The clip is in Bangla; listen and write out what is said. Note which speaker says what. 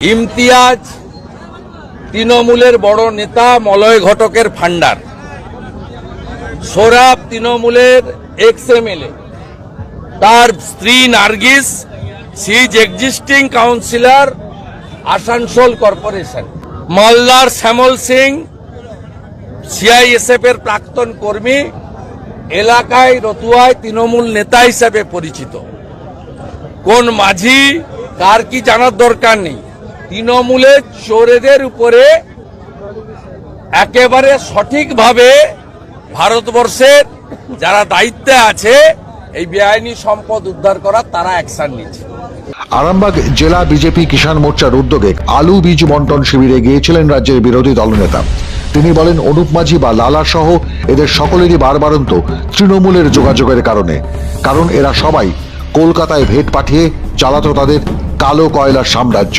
Speaker 1: ইমতিয়াজ তৃণমূলের বড় নেতা মলয় ঘটকের ফান্ডার, সোহরাব তৃণমূলের এক্স এমএলএ, তার স্ত্রী Nargis she is existing councillor Asansol corporation, মালদার শ্যামল সিং সিআইএসএফ এর প্রাক্তন কর্মী, এলাকায় রতুয়ায় তৃণমূল নেতা হিসেবে পরিচিত। কোন মাঝি কার কি জানার দরকার নেই। তৃণমূলের চোরেদের উপরে একেবারে সঠিকভাবে ভারতবর্ষের যারা দায়িত্বে আছে এই বেআইনি সম্পদ উদ্ধার করার, তারা অ্যাকশন নিচ্ছে।
Speaker 2: আরামবাগ জেলা বিজেপি কিষাণ মোর্চার উদ্যোগে আলু বীজ বন্টন শিবিরে গিয়েছিলেন রাজ্যের বিরোধী দলনেতা। তিনি বলেন, অনুপ মাঝি বা লালা সহ এদের সকলেরই বারবারন্ত তৃণমূলের যোগাযোগের কারণ এরা সবাই কলকাতায় ভেট পাঠিয়ে চালাতো তাদের কালো কয়লার সাম্রাজ্য।